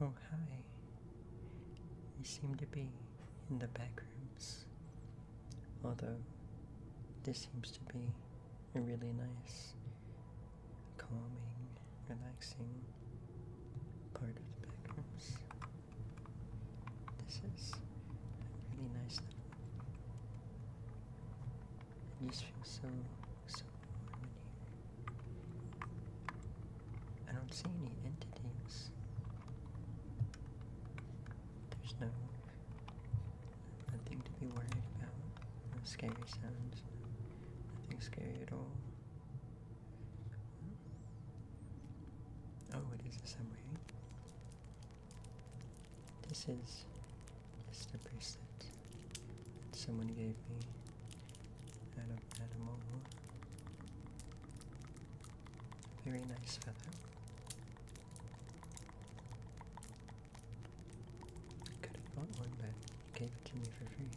Oh, hi. You seem to be in the back rooms. Although, this seems to be a really nice, calming, relaxing part of the back rooms. This is a really nice little. It just feels so warm in here. I don't see any entities. There's nothing to be worried about. No scary sounds. Nothing scary at all. Oh, it is a subway. This is just a bracelet that someone gave me at a mall. Very nice feather. Could have bought one, but you gave it to me for free.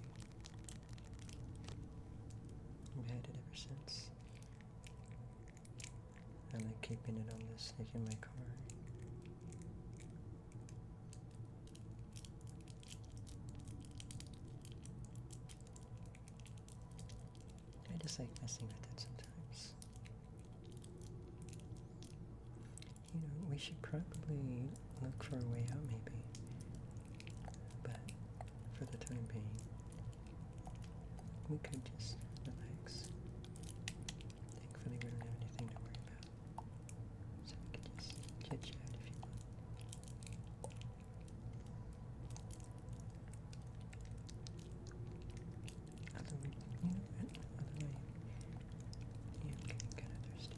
I've had it ever since. I like keeping it on the stick in my car. I just like messing with it sometimes. You know, we should probably look for a way out maybe. But for the time being, we could just relax. Thankfully we don't have anything to worry about. So we could just chit-chat if you want. Although you know what? Although I am getting kind of thirsty.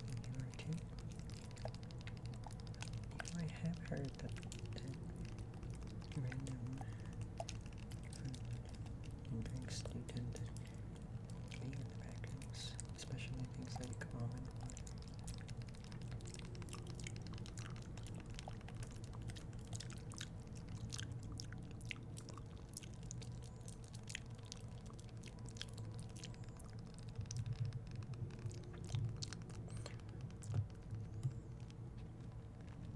And you are too. You know, I have heard that random food and drinks do tend to be in the back rooms, especially things like almond water.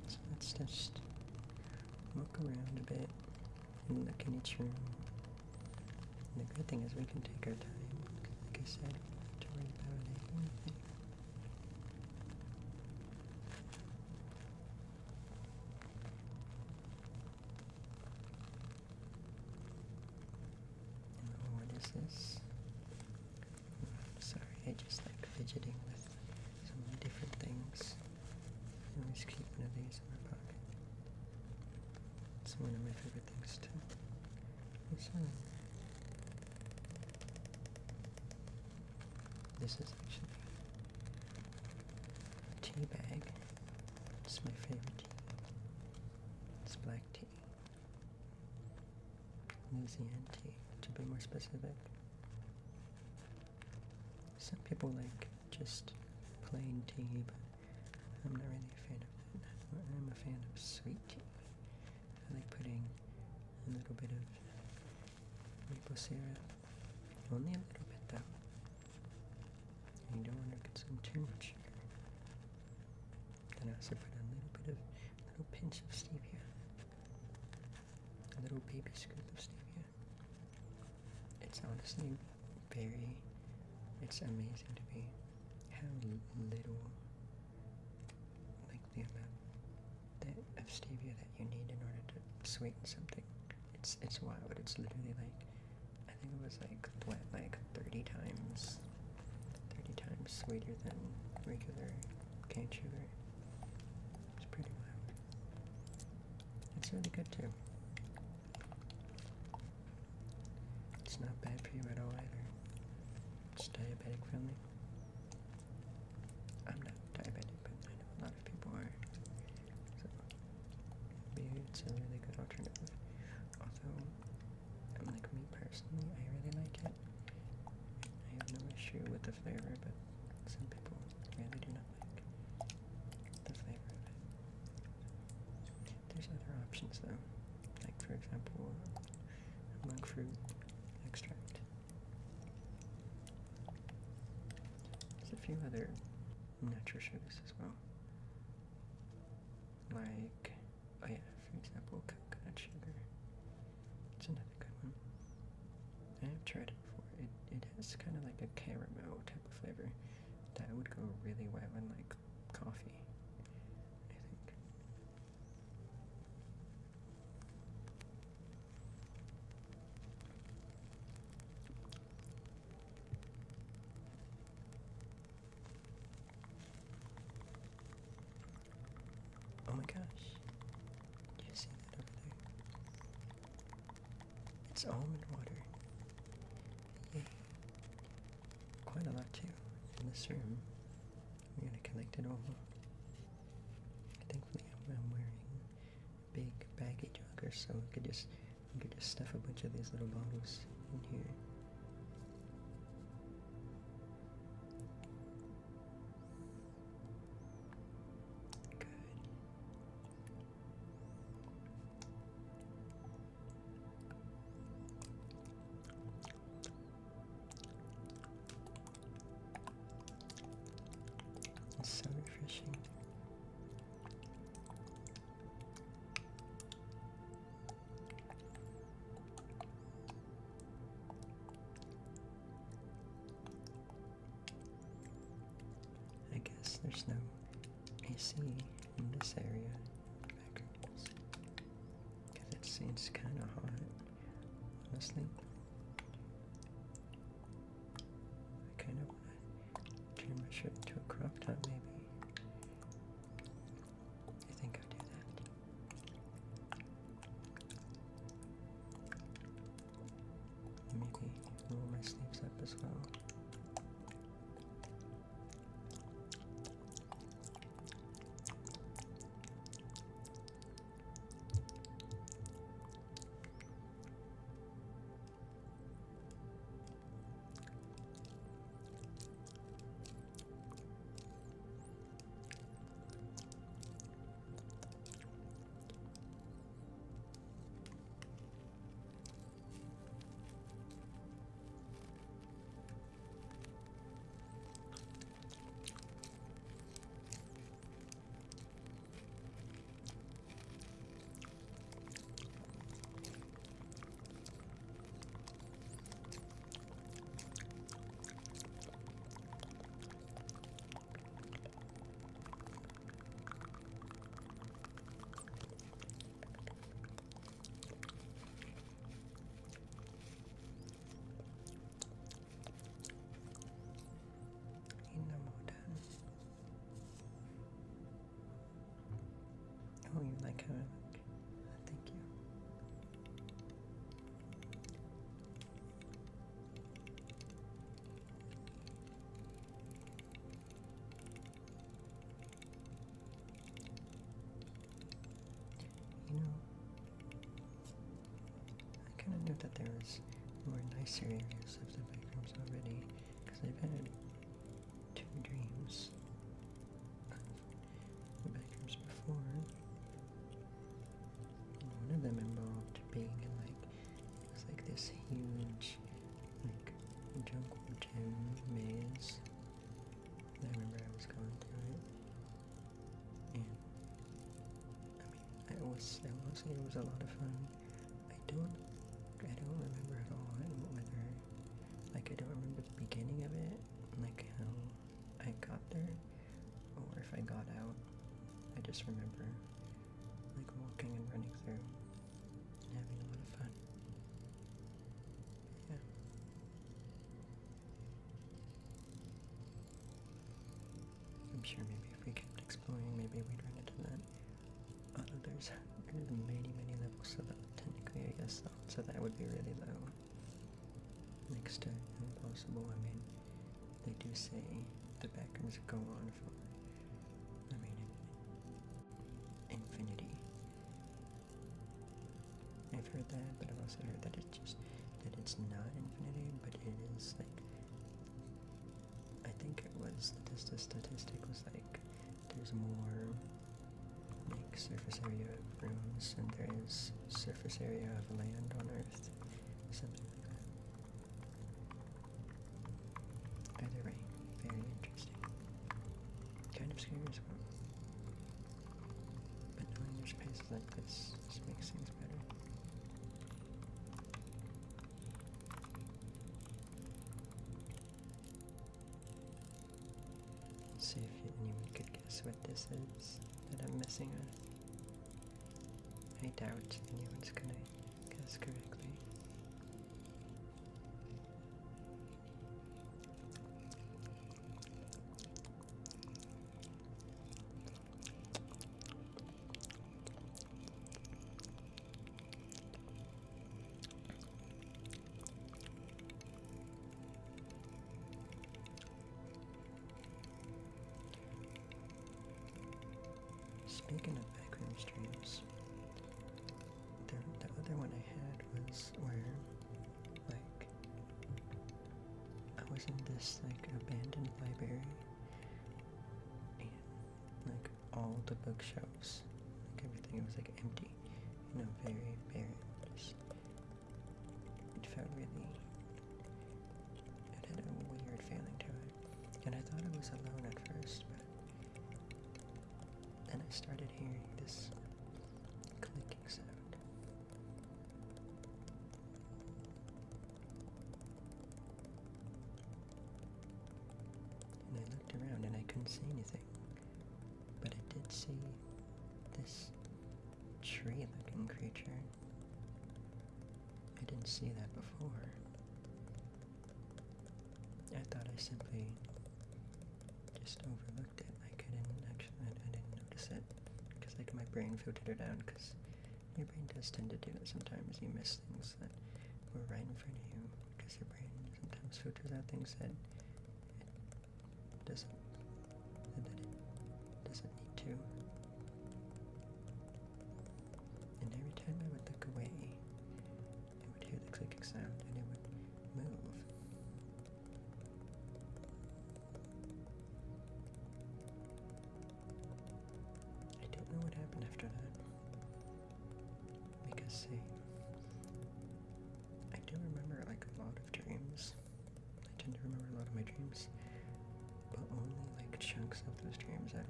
So let's just walk around a bit and look in each room. And the good thing is we can take our time. Like I said, we don't have to worry about anything. Oh, what is this? Oh, sorry, I just like fidgeting with so many different things. I always keep one of these in my pocket. It's one of my favorite things too. This is actually a tea bag. It's my favorite tea. It's black tea. Louisiana tea, to be more specific. Some people like just plain tea, but I'm not really a fan of that. I'm a fan of sweet tea. I like putting a little bit of maple syrup. Only a little bit though. You don't want to consume too much sugar. Then I also put a little pinch of stevia. A little baby scoop of stevia. It's honestly it's amazing to be how little, like the amount of stevia that you need in order to sweeten something. It's wild. It's literally like, I think it was like, what, like 30 times sweeter than regular cane sugar. It's pretty wild. It's really good too. It's not bad for you at all either. It's diabetic friendly. I'm not diabetic, but I know a lot of people are. So maybe it's a really good alternative. Although, like me personally, I really like it. I have no issue with the flavor, but some people really do not like the flavor of it. There's other options though, like for example, monk fruit extract. There's a few other natural sugars as well, like Oh yeah, for example, coconut sugar. It's another good one. I have tried it before. It has kind of like a caramel type of flavor that would go really well in like coffee, I think. Oh my gosh. Do you see that over there? It's almond water. Yay. Quite a lot too in this room. I'm gonna collect it all. Thankfully I'm wearing a big baggy jogger, so we could just stuff a bunch of these little bottles in here. Good. It's so refreshing. I guess there's no AC in this area, backrooms, because it seems kind of hot, honestly. I kind of want to turn my shirt into a crop top, maybe. I think I'll do that. Maybe roll my sleeves up as well. Oh, you like how I look? Thank you. You know, I kind of knew that there was more nicer areas of the backrooms already, because I've had 2 dreams of the backrooms before. One of them involved being in like, it was like this huge, like, jungle gym maze. And I remember I was going through it, and I will say it was a lot of fun. I don't remember at all whether, like, I don't remember the beginning of it, like how I got there, or if I got out. I just remember like walking and running through and having a lot of fun. Yeah. I'm sure maybe if we kept exploring, maybe we'd run into that. Although there's many levels to that, technically, I guess, though, so that would be really low. Next to impossible. I mean, they do say the backrooms go on for, I mean, infinity. I've heard that, but I've also heard that it's not infinity, but it is like, I think it was, the statistic was like, there's more like surface area of rooms than there is surface area of land on Earth, something like that. Either way, very interesting. Kind of scary as well. But knowing there's places like this, just makes things better. Let's see if anyone could guess what this is that I'm messing with. I doubt anyone's gonna guess correctly. Speaking of backroom streams, the other one I had was where, like, I was in this, like, abandoned library, and, like, all the bookshelves, like, everything was, like, empty, you know, very barren, just, it felt really, it had a weird feeling to it, and I thought I was alone at first, but then I started hearing this clicking sound. And I looked around and I couldn't see anything. But I did see this tree-looking creature. I didn't see that before. I thought I simply just overlooked it. I didn't notice it. Because like my brain filtered it out, because your brain does tend to do that sometimes. You miss things that were right in front of you, because your brain sometimes filters out things that it doesn't need to. And every time I would look away, I would hear the clicking sound and it would move. I don't know what happened after that. Because see, I do remember like a lot of dreams. I tend to remember a lot of my dreams, but only like chunks of those dreams. I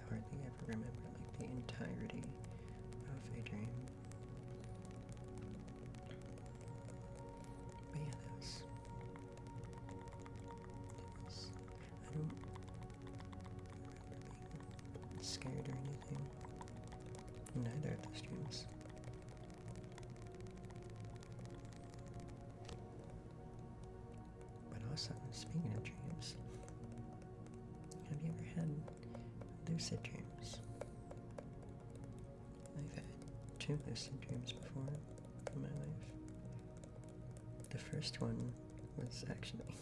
hardly ever remember like the entirety of a dream. But yeah, I don't remember being scared or anything in either of those dreams. But also, speaking of dreams, have you ever had lucid dreams? I've had 2 lucid dreams before in my life. The first one was actually,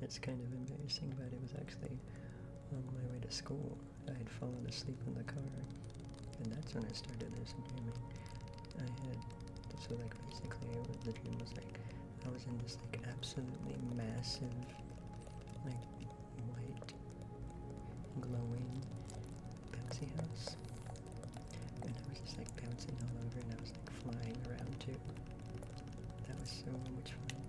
it's kind of embarrassing, but it was actually on my way to school. I had fallen asleep in the car, and that's when I started lucid dreaming. So like basically the dream was like, I was in this like absolutely massive, like white, glowing bouncy house, and I was just like bouncing all over, and I was like flying around too. That was so much fun.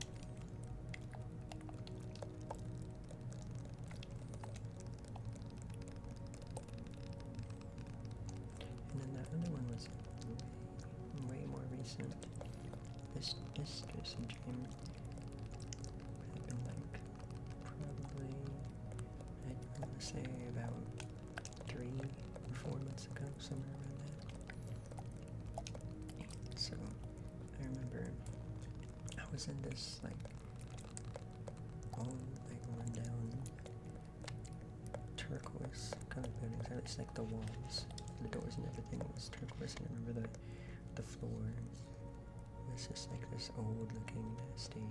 And then that other one was way more recent. This lucid dream had been like probably, I want to say about 3 or 4 months ago, somewhere around that. And so I remember I was in this like old, like run down turquoise colored buildings, or at least like the walls, the doors and everything was turquoise, and I remember the floor was just like this old looking nasty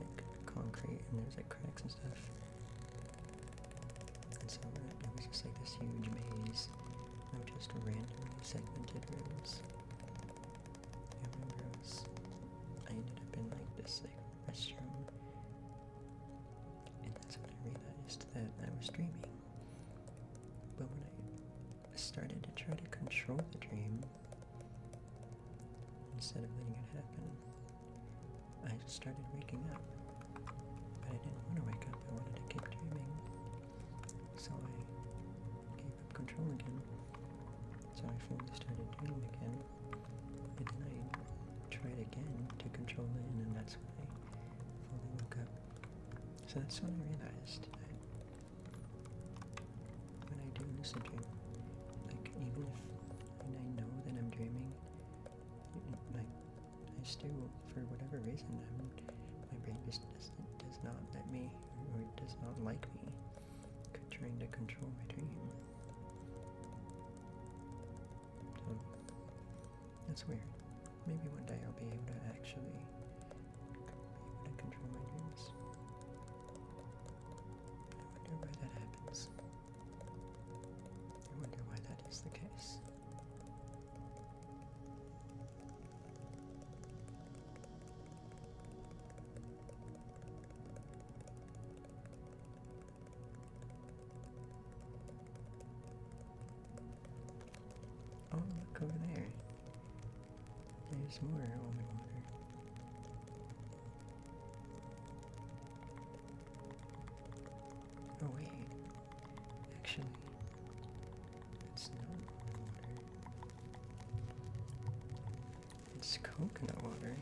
like concrete, and there was like cracks and stuff, and so it was just like this huge maze of just randomly segmented rooms. I remember I ended up in like this like restroom, and that's when I realized that I was dreaming. But when I started to try to control the dream, instead of letting it happen, I started waking up. But I didn't want to wake up, I wanted to keep dreaming. So I gave up control again. So So I fully started doing it again, and then I tried again to control it, and that's when I fully woke up. So that's when I realized that when I do lucid dream, like even if when I know that I'm dreaming, like I still, for whatever reason, my brain just does not let me, or does not like me trying to control my dream. So that's weird. Maybe one day I'll be able to actually control my dreams. I wonder why that happens. I wonder why that is the case. Oh, look over there. There's more almond water. Oh wait, actually, it's not almond water. It's coconut water.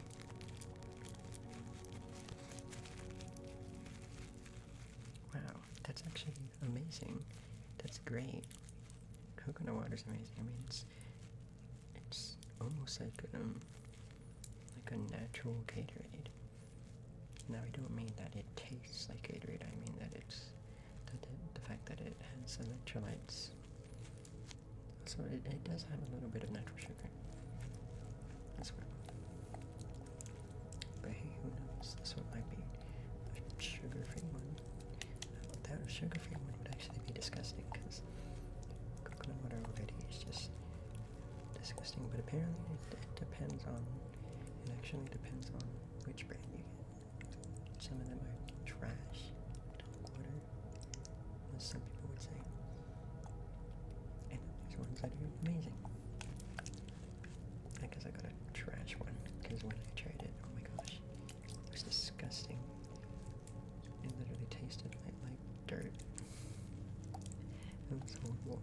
Wow, that's actually amazing. That's great. Coconut water is amazing. I mean, it's almost like a natural Gatorade. Now, I don't mean that it tastes like Gatorade. I mean that the fact that it has electrolytes. So it does have a little bit of natural sugar as well. But hey, who knows? This one might be a sugar-free one. That sugar-free one would actually be disgusting, because coconut water already is just disgusting. But apparently it depends on, it actually depends on which brand you get. Some of them are trash dog water, as some people would say. And then there's ones that are amazing. I guess I got a trash one, because when I tried it, oh my gosh, it was disgusting. It literally tasted like dirt. It was horrible.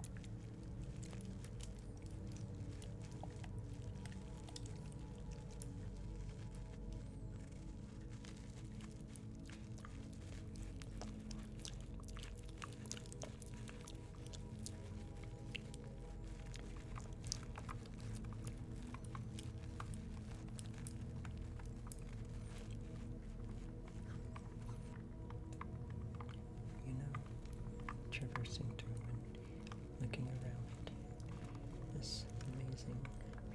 Traversing through and looking around this amazing,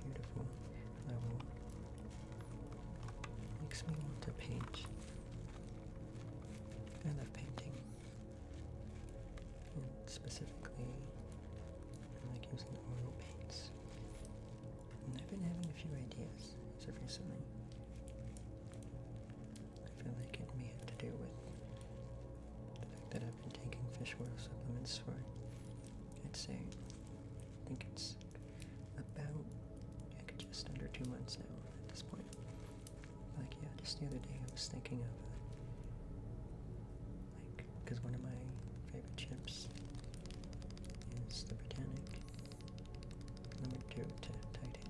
beautiful level makes me want to paint. I love painting, and specifically I like using oil paints, and I've been having a few ideas as of recently. I feel like it may have to do with the fact that I've been taking fish oil supplements for, I'd say, I think it's about just under 2 months now at this point. Like, yeah, just the other day I was thinking of, because one of my favorite chips is the Britannic. Number 2 to Titanic,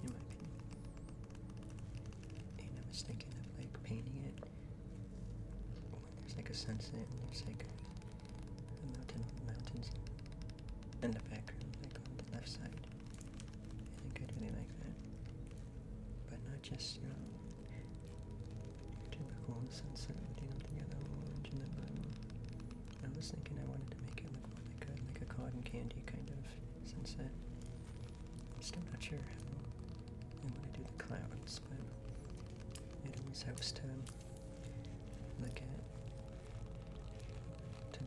in my opinion. And I was thinking of like painting it when there's like a sunset and there's like mountains and the background, like on the left side. I think I'd really like that. But not just, typical sunset with, the yellow, orange, and the blue. I was thinking I wanted to make it look more like a cotton candy kind of sunset. I'm still not sure how I want to do the clouds, but it always helps to look at,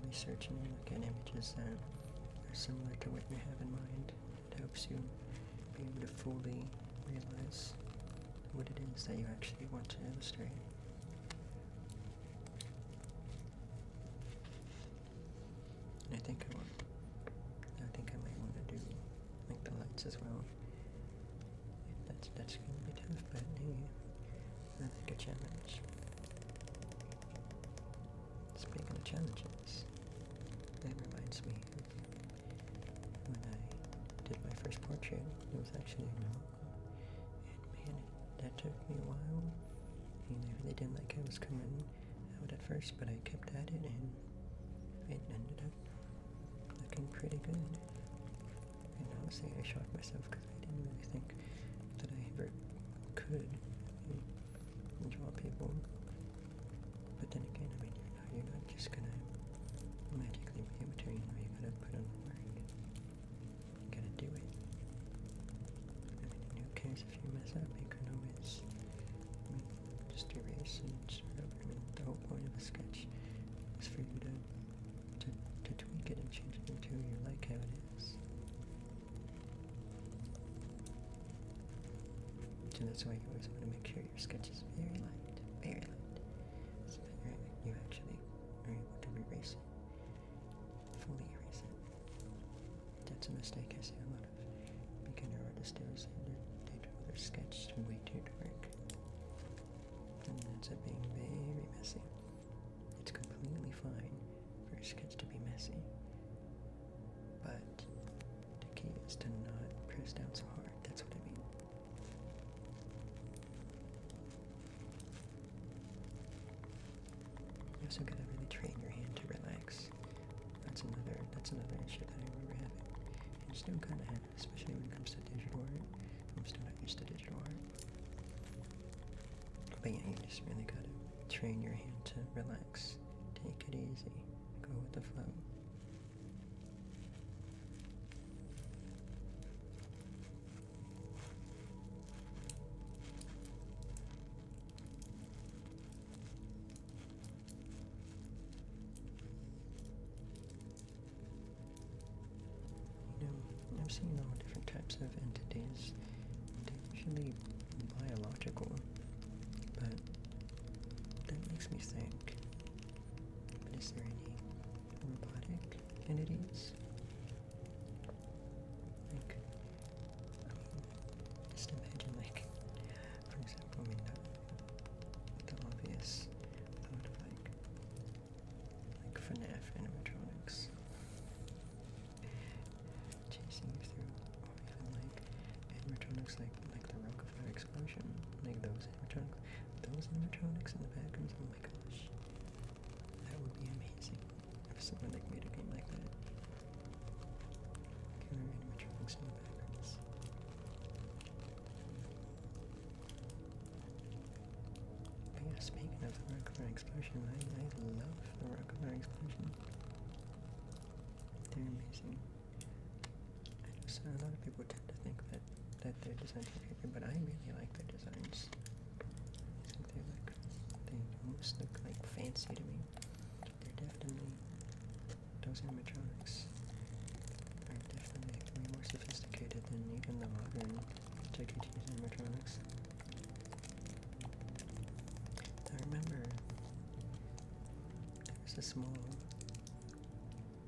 research and look at images that are similar to what you have in mind. It helps you be able to fully realize what it is that you actually want to illustrate. And I think I might want to do like the lights as well. That's gonna be tough, but hey, I like a challenge. Speaking of challenges, that reminds me of when I did know. And man, that took me a while. And I really didn't like how it was coming out at first, but I kept at it and it ended up looking pretty good. And honestly, I shocked myself because I didn't really think that I ever could draw people. But then again, I mean, you're not just gonna magically be able to, you gotta put in the work. You gotta do it. I mean, who cares if you mess up? You can always, just erase and start over. I mean, the whole point of a sketch is for you to tweak it and change it until you like how it is. So that's why you always want to make sure your sketch is very light, so that you actually are able to erase it, fully erase it. That's a mistake I see a lot of beginner artists do, is they draw their sketch way too dark. And it ends up being very messy. It's completely fine for a sketch to be messy, but the key is to not press down so hard. That's what I mean. You also gotta really train your hand to relax. That's another issue that I remember having. And still kind of have, especially when it comes to digital art. I'm still not used to digital art. But yeah, you just really gotta train your hand to relax. Take it easy. Go with the flow. I've seen all different types of entities. They're usually biological, but that makes me think, but is there any robotic entities? Like, I mean, just imagine, like, for example, I mean, the obvious thought of, like FNAF animatronics chasing you through, or even like animatronics like the Rockefeller explosion, like those animatronics in the backrooms. Oh my gosh, that would be amazing if someone like made a game like that. Killer animatronics in the backrooms. But yeah, speaking of the Rockefeller explosion, I love the Rockefeller explosion. They're amazing. I know so a lot of people tend to think that their designs are creepy, but I really like their designs. I think they almost look like fancy to me. They're definitely, those animatronics are definitely way more sophisticated than even the modern Chuck E. Cheese animatronics. I remember there was a mall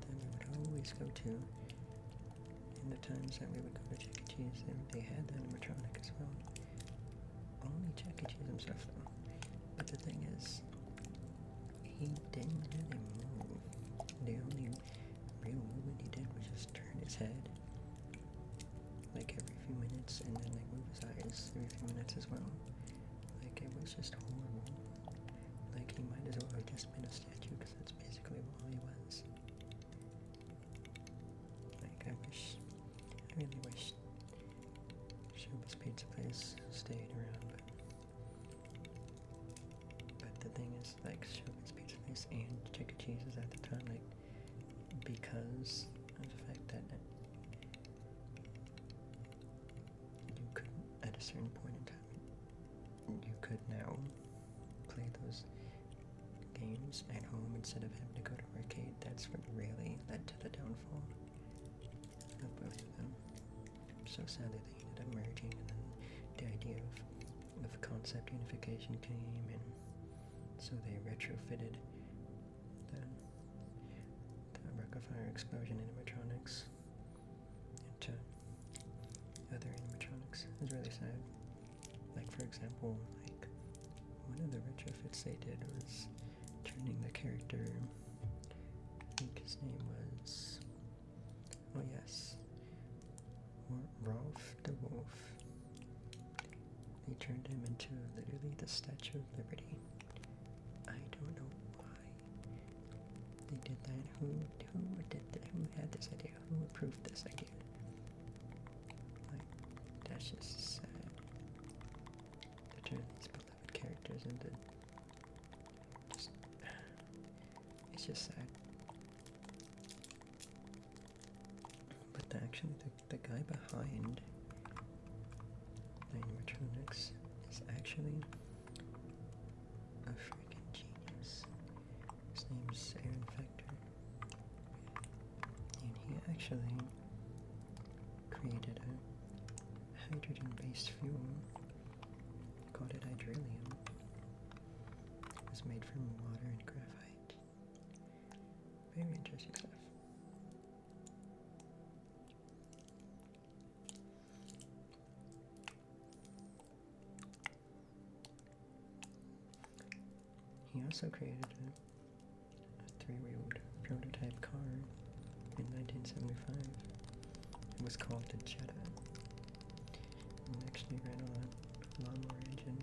that we would always go to. In the times that we would go to Chuck E. Cheese, they had the animatronic as well. Only Chuck E. Cheese himself though. But the thing is, he didn't really move. The only real movement he did was just turn his head like every few minutes, and then like move his eyes every few minutes as well. Like, it was just horrible. Like, he might as well have just been a statue, because that's basically all he was. Like, I really wish Showbiz Pizza Place stayed around, but the thing is, like, Showbiz Pizza Place and Chuck E. Cheese's at the time, like, because of the fact that you could, at a certain point in time, you could now play those games at home instead of having to go to arcade. That's what really led to the downfall of both of them. So sadly they ended up merging, and then the idea of concept unification came, and so they retrofitted the Rockefeller explosion animatronics into other animatronics. It was really sad. Like, for example, like, one of the retrofits they did was turning the character, I think his name was, oh yes, Rolf the Wolf. He turned him into literally the Statue of Liberty. I don't know why they did that. Who did that? Who had this idea? Who approved this idea? Like, that's just sad. To turn these beloved characters into just, it's just sad. But actually, the guy behind the animatronics is actually a freaking genius. His name's Aaron Fector, and he actually created a hydrogen-based fuel. He called it hydrolium. It was made from water and graphite. Very interesting stuff. He also created a three-wheeled prototype car in 1975. It was called the Jetta. It actually ran on a lawnmower engine.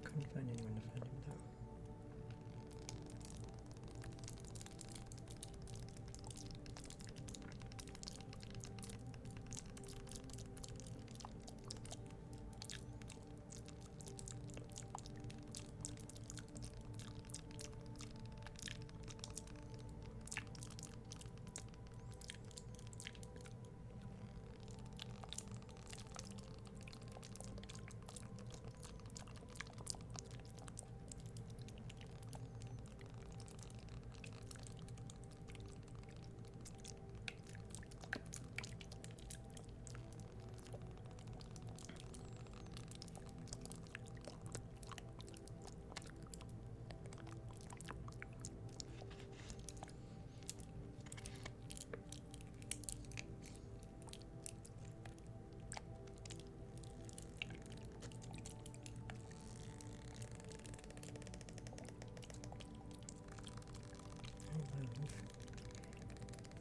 Couldn't find anyone to find him though.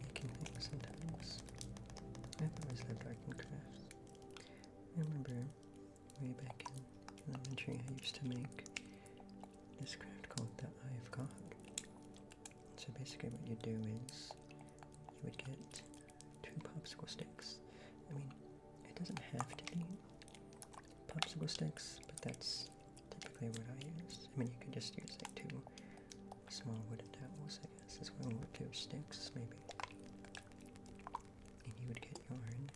Making things sometimes. I've always loved art and crafts. I remember way back in elementary I used to make this craft called the Eye of God. So basically what you do is you would get 2 popsicle sticks. I mean, it doesn't have to be popsicle sticks, but that's typically what I use. I mean, you could just use like 2 small wooden dowels, I guess, is 1 or 2 sticks, maybe. And you would get yarn,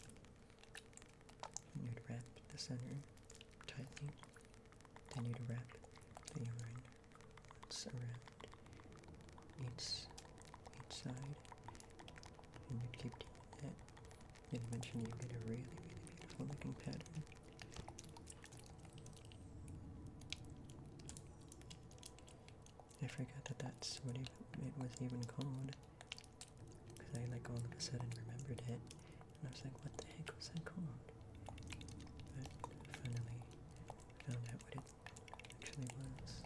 and you'd wrap the center tightly, then you'd wrap the yarn once around each side, and you'd keep doing that, and eventually you get a really, really beautiful looking pattern. I forgot that that's what it was even called, because I like all of a sudden remembered it, and I was like, what the heck was that called? But I finally found out what it actually was.